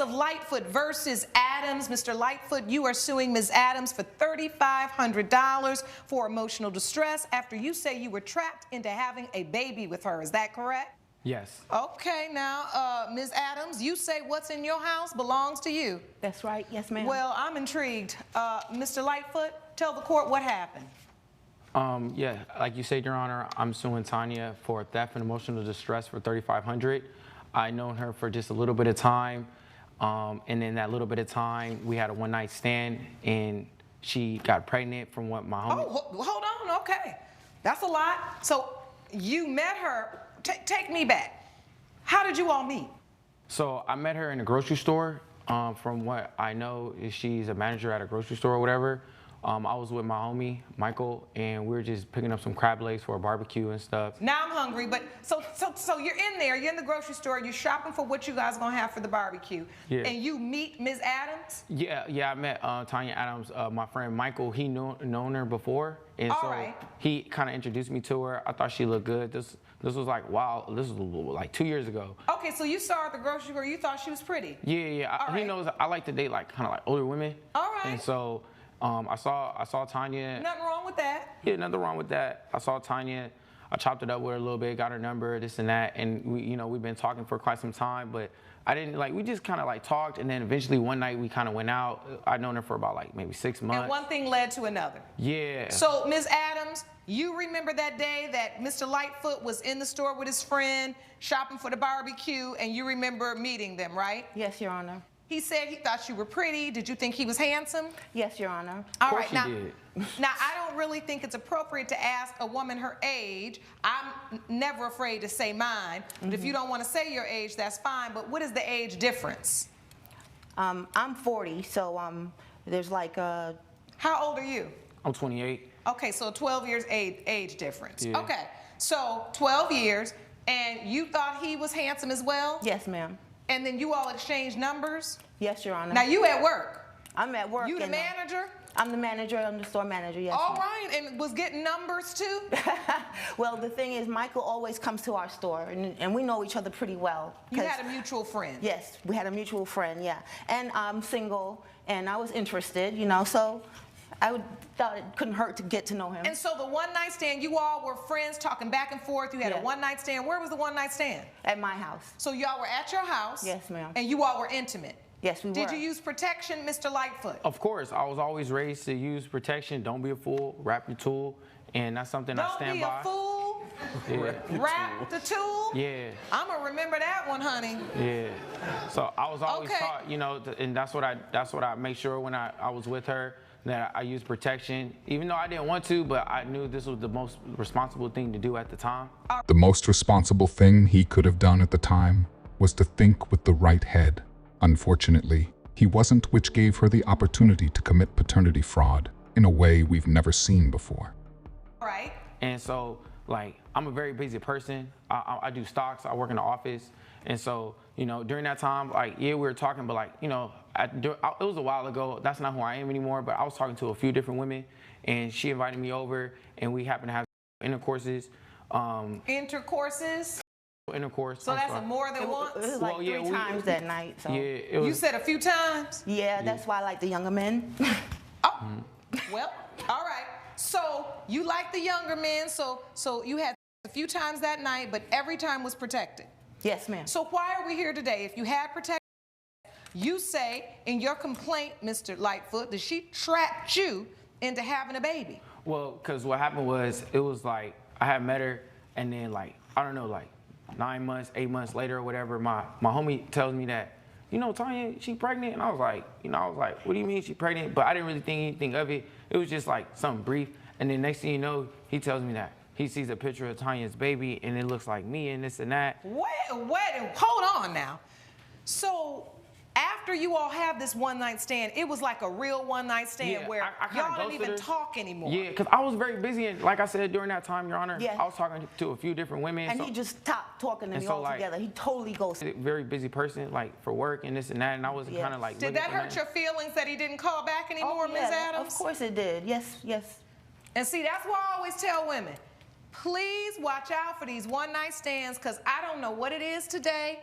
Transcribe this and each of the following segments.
of Lightfoot versus Adams. Mr. Lightfoot, you are suing Ms. Adams for $3,500 for emotional distress after you say you were trapped into having a baby with her. Is that correct? Yes. Okay, now, Ms. Adams, you say what's in your house belongs to you. That's right. Yes, ma'am. Well, I'm intrigued. Mr. Lightfoot, tell the court what happened. Yeah, like you said, Your Honor, I'm suing Tanya for theft and emotional distress for $3,500. I known her for just a little bit of time, and in that little bit of time, we had a one-night stand, and she got pregnant from what my homie... Oh, hold on, okay. That's a lot. So you met her. Take me back. How did you all meet? So I met her in a grocery store. From what I know, is she's a manager at a grocery store or whatever. I was with my homie, Michael, and we were just picking up some crab legs for a barbecue and stuff. Now I'm hungry, but so you're in there, you're in the grocery store, you're shopping for what you guys gonna have for the barbecue. Yeah. And you meet Ms. Adams? Yeah, I met Tanya Adams. My friend Michael, he known her before, and All so right. he kind of introduced me to her. I thought she looked good. This was like, wow, this was like 2 years ago. Okay, so you saw her at the grocery store, you thought she was pretty? Yeah. All He right. knows I like to date like kind of like older women. All right. And so I saw Tanya. Nothing wrong with that. Yeah, nothing wrong with that. I saw Tanya. I chopped it up with her a little bit, got her number, this and that, and we've been talking for quite some time. But I didn't we just kind of like talked, and then eventually one night we kind of went out. I'd known her for about like maybe 6 months. And one thing led to another. Yeah. So Ms. Adams, you remember that day that Mr. Lightfoot was in the store with his friend shopping for the barbecue, and you remember meeting them, right? Yes, Your Honor. He said he thought you were pretty. Did you think he was handsome? Yes, Your Honor. All course right, he now, did. now I don't really think it's appropriate to ask a woman her age. I'm never afraid to say mine, but if you don't want to say your age, that's fine. But what is the age difference? I'm 40, so there's like How old are you? I'm 28. Okay, so 12 years age difference. Yeah. Okay, so 12 years, and you thought he was handsome as well? Yes, ma'am. And then you all exchanged numbers? Yes, Your Honor. Now you at work. I'm at work. You the and, manager? I'm the manager. I'm the store manager. Yes. All ma'am. right, and was getting numbers too? Well, the thing is, Michael always comes to our store, and we know each other pretty well. You had a mutual friend? Yes, we had a mutual friend, yeah. And I'm single, and I was interested, so thought it couldn't hurt to get to know him. And so the one night stand, you all were friends talking back and forth. You had Yeah. a one night stand. Where was the one night stand? At my house. So y'all were at your house? Yes, ma'am. And you all were intimate? Yes, we were. Did you use protection, Mr. Lightfoot? Of course, I was always raised to use protection. Don't be a fool. Wrap your tool, and that's something I stand by. Don't be a fool. Yeah. Wrap the tool? Yeah. I'm going to remember that one, honey. Yeah. So I was always Okay. taught, and that's what I make sure when I was with her, that I used protection, even though I didn't want to, but I knew this was the most responsible thing to do at the time. The most responsible thing he could have done at the time was to think with the right head. Unfortunately, he wasn't, which gave her the opportunity to commit paternity fraud in a way we've never seen before. All right. And so, I'm a very busy person. I do stocks. I work in the office. And so, during that time, we were talking, but it was a while ago. That's not who I am anymore. But I was talking to a few different women, and she invited me over, and we happened to have intercourses. Intercourses? Intercourse. So that's more than once? It was like Well, yeah, three times that night. So. Yeah, it was. You said a few times? Yeah, that's why I like the younger men. Oh, well, all right. So you like the younger men, so you had a few times that night, but every time was protected. Yes, ma'am. So why are we here today? If you had protection, you say in your complaint, Mr. Lightfoot, that she trapped you into having a baby. Well, because what happened was, it was I had met her, and then I don't know, 9 months, 8 months later or whatever, my homie tells me that, Tanya, she pregnant? And I was like, what do you mean she pregnant? But I didn't really think anything of it. It was just something brief. And then next thing you know, he tells me that he sees a picture of Tanya's baby, and it looks like me and this and that. Wait, hold on now. So after you all have this one night stand, it was like a real one night stand where I kinda y'all didn't even ghosted her. talk anymore. Yeah, because I was very busy, and like I said, during that time, Your Honor, Yeah. I was talking to a few different women. And he just stopped talking to and me so, altogether. He totally ghosted. Very busy person, for work and this and that, and I wasn't Yes. kind of Did that hurt your feelings that he didn't call back anymore, Ms. Adams? Of course it did. Yes, yes. And see, that's why I always tell women, please watch out for these one night stands, because I don't know what it is today.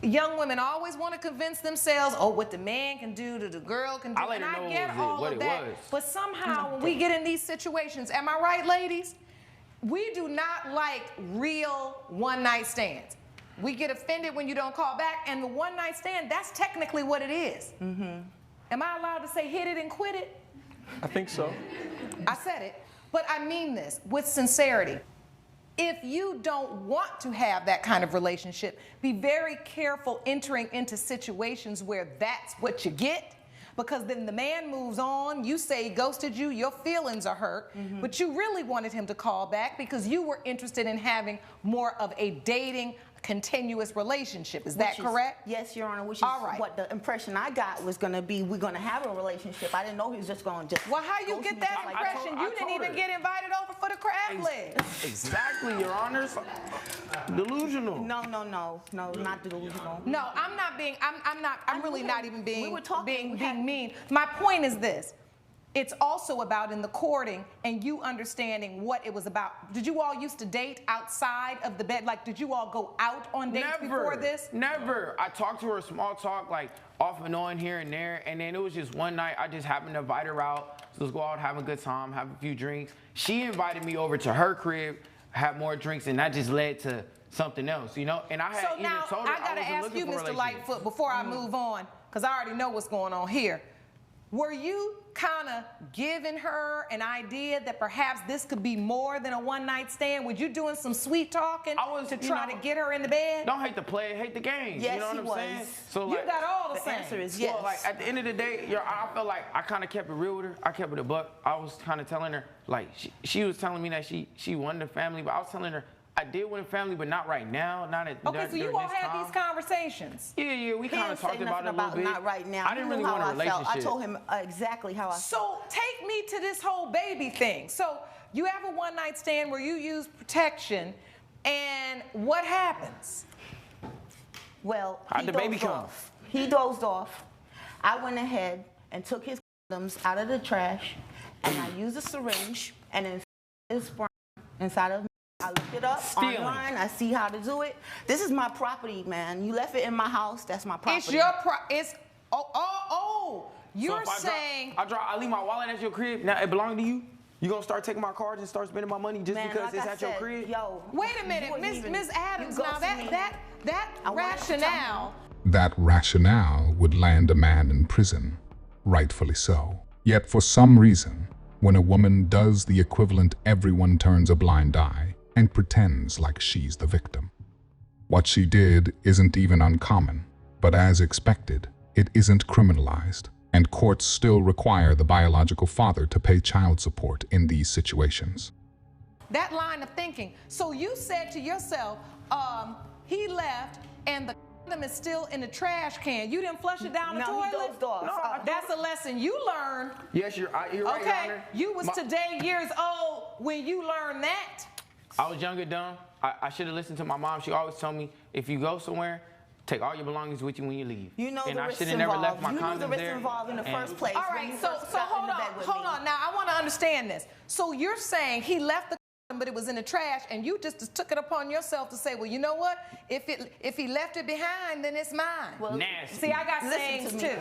young women always want to convince themselves, oh, what the man can do to the girl can do. I let her know get all what of it that. was. But somehow when we get in these situations, am I right, ladies? We do not like real one-night stands. We get offended when you don't call back, and the one-night stand, that's technically what it is. Mm-hmm. Am I allowed to say hit it and quit it? I think so. I said it, but I mean this with sincerity. If you don't want to have that kind of relationship, be very careful entering into situations where that's what you get, because then the man moves on, you say he ghosted you, your feelings are hurt, but you really wanted him to call back because you were interested in having more of a dating, continuous relationship. Is that correct? Yes, Your Honor, which is All right. what the impression I got was going to be, we're going to have a relationship. I didn't know he was just going to just Well, how you ghost get me that just like impression? I You didn't told even her. get invited over for the crab legs. Exactly, Your Honor. Delusional. No, not delusional. No, I'm really not even being, we were talking, being mean. My point is this. It's also about in the courting and you understanding what it was about. Did you all used to date outside of the bed? Like, did you all go out on dates before this? Never. I talked to her small talk, like off and on here and there, and then it was just one night I just happened to invite her out. So let's go out, have a good time, have a few drinks. She invited me over to her crib, have more drinks, and that just led to something else, you know? And I had So even now told her I gotta wasn't ask looking you, for a Mr. relationship. Lightfoot, before I move on, because I already know what's going on here. Were you kind of giving her an idea that perhaps this could be more than a one-night stand? Were you doing some sweet talking to try to get her in the bed? Don't hate the play, hate the game. Yes, you know what he I'm was. saying? So You like, got all the The same. answer is yes. well, like at the end of the day, I felt like I kind of kept it real with her. I kept it a buck. I was kind of telling her, like, she was telling me that she wanted a family, but I was telling her I did want a family, but not right now, not at Okay, so you all during this had time. these conversations. Yeah, we He kind didn't of say talked about nothing it a little bit. not right now. I didn't He really knew want how a I felt. relationship. I told him exactly how I felt. So take me to this whole baby thing. So you have a one-night stand where you use protection, and what happens? Well, How'd the baby dozed come? off. He dozed off. I went ahead and took his condoms out of the trash, and I used a syringe and then his sperm inside of me. I looked it up online. I see how to do it. This is my property, man. You left it in my house. That's my property. It's your You're So if saying I leave my wallet at your crib. Now it belongs to you. You gonna start taking my cards and start spending my money just Man, because like it's I at your said, crib? Yo, wait a minute, you wasn't even- Ms. Adams. you Now ghosted me. that I wanted to rationale. That rationale would land a man in prison, rightfully so. Yet for some reason, when a woman does the equivalent, everyone turns a blind eye and pretends like she's the victim. What she did isn't even uncommon, but as expected, it isn't criminalized, and courts still require the biological father to pay child support in these situations. That line of thinking. So you said to yourself, he left and the condom is still in the trash can. You didn't flush it down the No, toilet? he dozed off. No, that's a lesson you learned. Yes, you're right, Your Okay, Honor. you was today years old when you learned that. I was young and dumb. I should have listened to my mom. She always told me, if you go somewhere, take all your belongings with you when you leave. You know and the I risks should have never left involved. my You knew condoms the risks there. involved in the and- first place. All when right, you so first got in the bed with hold me. on. Now I want to understand this. So you're saying he left the condom, but it was in the trash, and you just took it upon yourself to say, well, you know what? If he left it behind, then it's mine. Well, Nasty. See, I got listen sayings to me. too.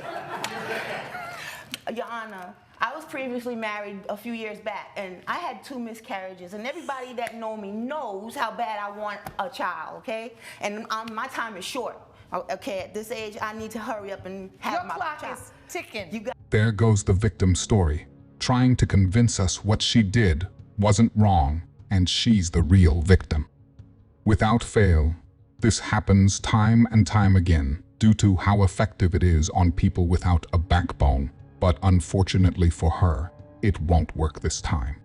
Your Honor, I was previously married a few years back, and I had 2 miscarriages, and everybody that know me knows how bad I want a child, okay? And my time is short, okay? At this age, I need to hurry up and have Your my clock child. is ticking. You got There goes the victim's story, trying to convince us what she did wasn't wrong and she's the real victim. Without fail, this happens time and time again due to how effective it is on people without a backbone. But unfortunately for her, it won't work this time.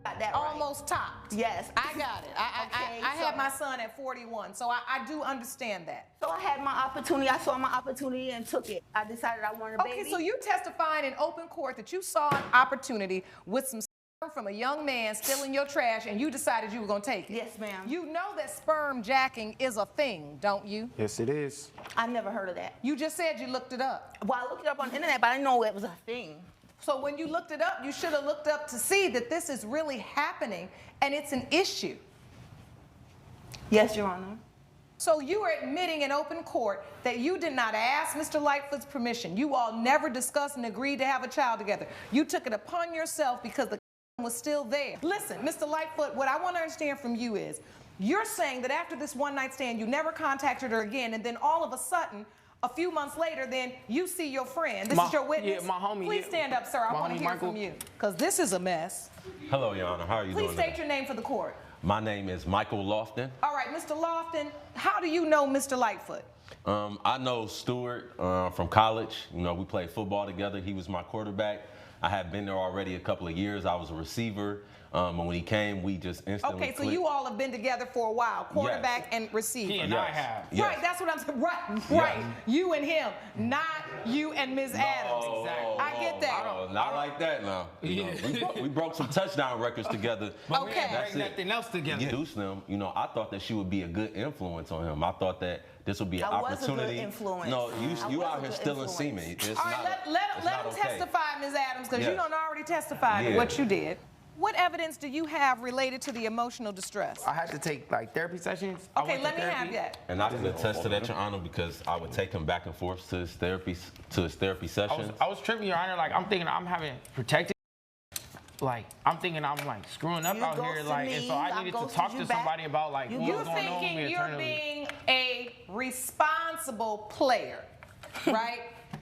that right. Almost topped. Yes. I got it. Okay, I had so- my son at 41, so I do understand that. So I had my opportunity. I saw my opportunity and took it. I decided I wanted a baby. Okay, so you testifying in open court that you saw an opportunity with some sperm from a young man still in your trash, and you decided you were going to take it. Yes, ma'am. You know that sperm jacking is a thing, don't you? Yes, it is. I never heard of that. You just said you looked it up. Well, I looked it up on the internet, but I didn't know it was a thing. So when you looked it up, you should have looked up to see that this is really happening and it's an issue. Yes, Your Honor. So you are admitting in open court that you did not ask Mr. Lightfoot's permission. You all never discussed and agreed to have a child together. You took it upon yourself because the was still there. Listen, Mr. Lightfoot, what I want to understand from you is, you're saying that after this one-night stand, you never contacted her again, and then all of a sudden, a few months later, then you see your friend. This is your witness. Yeah, my homie. Please stand up, sir. I want to hear from you, because this is a mess. Hello, Your Honor. How are you doing? Please state your name for the court. My name is Michael Lofton. All right, Mr. Lofton, how do you know Mr. Lightfoot? I know Stewart from college. You know, we played football together. He was my quarterback. I had been there already a couple of years. I was a receiver. And when he came, we just instantly Okay, so clicked. you all have been together for a while, quarterback and receiver. He and I have. Yes. Right, that's what I'm saying. Right, Yeah. right. You and him, not you and Ms. Adams. Exactly. I get that. Not like that now. You know, we broke some touchdown records together. But we Okay. ain't That's bring it. nothing else together. Introduced them, you know, I thought that she would be a good influence on him. I thought that this would be an I was a good opportunity. influence. No, I you was out a here good stealing influence. semen. It's All right, not, let it's him not okay. testify, Ms. Adams, because you Yeah. don't already testify to Yeah. what you did. What evidence do you have related to the emotional distress? I had to take like therapy sessions. I Okay, went to let me have therapy. that. And I can attest to that, Your Honor, because I would take him back and forth to his therapy sessions. I was tripping, Your Honor. Like, I'm thinking I'm having protected. Like, I'm thinking I'm like screwing up You out here. ghosted Like, and so me, I I needed to ghosted talk you to back. somebody about like You what You're was going on with thinking me you're internally. being a responsible player, right?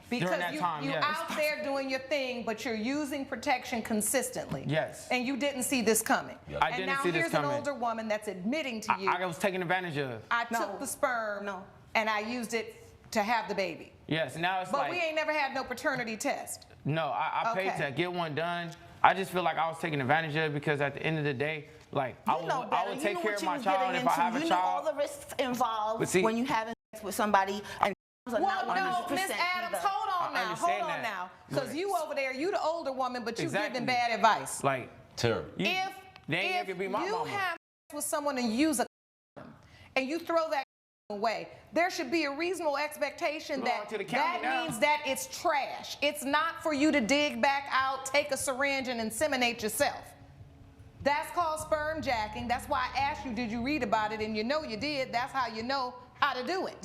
Because that you, time, you're yes. out there doing your thing, but you're using protection consistently. Yes. And you didn't see this coming. Yes. I And didn't now see this here's coming. an older woman that's admitting to you, I was taken advantage of. I No. took the sperm No. and I used it to have the baby. Yes, now it's But like, we ain't never had no paternity test. no, I paid Okay. to get one done. I just feel like I was taken advantage of because at the end of the day, like, I You know would better. You take know care what of you my was child getting if I have into. a You know all child. the risks involved But see- when you having sex with somebody and are Well, not 100% no, Miss Adams, either. hold on I now, hold understand on that. now. Because you over there, you the older woman, but you Exactly. giving bad advice. Like, Terrible. you, If they ain't gonna be my you mama. have sex with someone and use a condom, and you throw that away, there should be a reasonable expectation Belong that to the county that now. means that it's trash. It's not for you to dig back out, take a syringe, and inseminate yourself. That's called sperm jacking. That's why I asked you, did you read about it? And you know you did. That's how you know how to do it.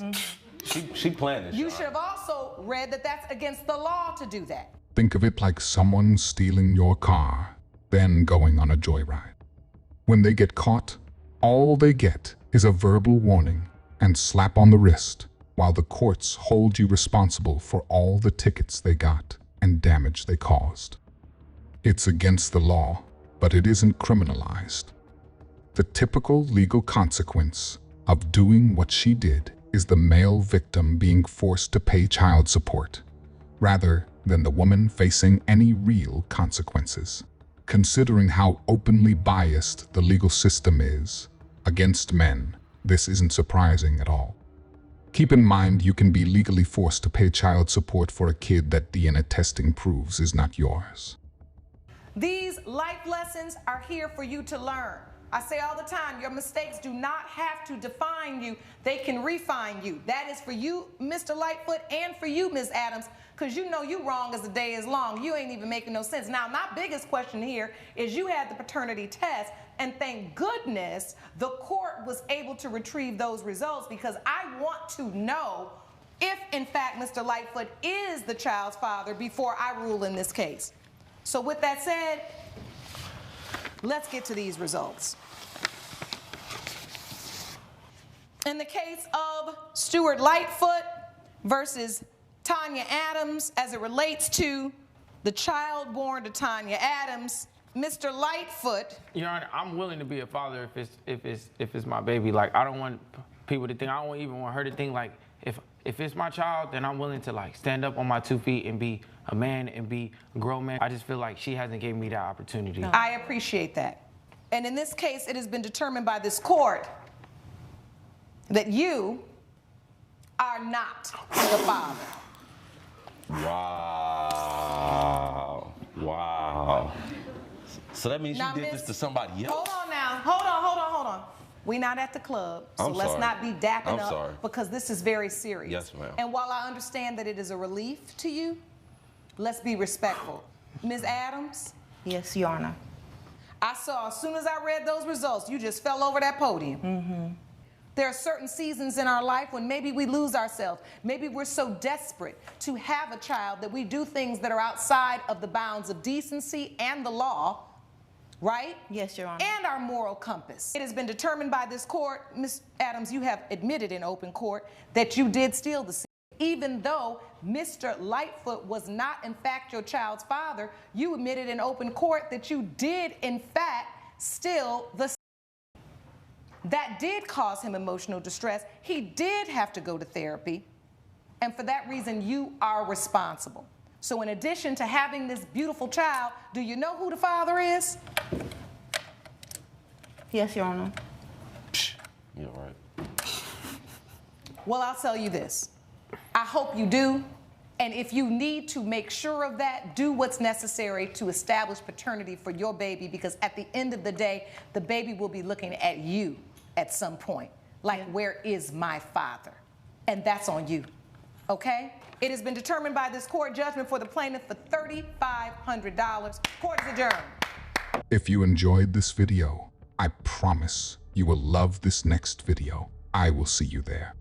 She planned this. You Your should have also read that that's against the law to do that. Think of it like someone stealing your car, then going on a joyride. When they get caught, all they get is a verbal warning and slap on the wrist, while the courts hold you responsible for all the tickets they got and damage they caused. It's against the law, but it isn't criminalized. The typical legal consequence of doing what she did is the male victim being forced to pay child support, rather than the woman facing any real consequences. Considering how openly biased the legal system is against men, this isn't surprising at all. Keep in mind you can be legally forced to pay child support for a kid that DNA testing proves is not yours. These life lessons are here for you to learn. I say all the time, your mistakes do not have to define you. They can refine you. That is for you, Mr. Lightfoot, and for you, Ms. Adams, because you know you wrong as the day is long. You ain't even making no sense. Now, my biggest question here is you had the paternity test, and thank goodness the court was able to retrieve those results, because I want to know if, in fact, Mr. Lightfoot is the child's father before I rule in this case. So with that said, let's get to these results. In the case of Stuart Lightfoot versus Tanya Adams, as it relates to the child born to Tanya Adams, Mr. Lightfoot. Your Honor, I'm willing to be a father if it's my baby. Like, I don't want people to think, I don't even want her to think like, if it's my child, then I'm willing to like stand up on my 2 feet and be a man and be a grown man. I just feel like she hasn't given me that opportunity. No. I appreciate that. And in this case, it has been determined by this court that you are not the father. Wow. Wow. So that means Now, you did this to somebody else? Hold on now. Hold on. We're not at the club, so I'm let's sorry. not be dapping I'm up sorry. because this is very serious. Yes, ma'am. And while I understand that it is a relief to you, let's be respectful. Ms. Adams, Yes, Your Honor. I saw as soon as I read those results, you just fell over that podium. There are certain seasons in our life when maybe we lose ourselves. Maybe we're so desperate to have a child that we do things that are outside of the bounds of decency and the law, right? Yes, Your Honor. And our moral compass. It has been determined by this court, Ms. Adams, you have admitted in open court that you did steal the seed. Even though Mr. Lightfoot was not in fact your child's father, you admitted in open court that you did in fact steal the seed. That did cause him emotional distress. He did have to go to therapy, and for that reason, you are responsible. So in addition to having this beautiful child, do you know who the father is? Yes, Your Honor. Yeah, right. Well, I'll tell you this. I hope you do, and if you need to make sure of that, do what's necessary to establish paternity for your baby, because at the end of the day, the baby will be looking at you at some point, like, where is my father? And that's on you, okay? It has been determined by this court judgment for the plaintiff for $3,500. Court is adjourned. If you enjoyed this video, I promise you will love this next video. I will see you there.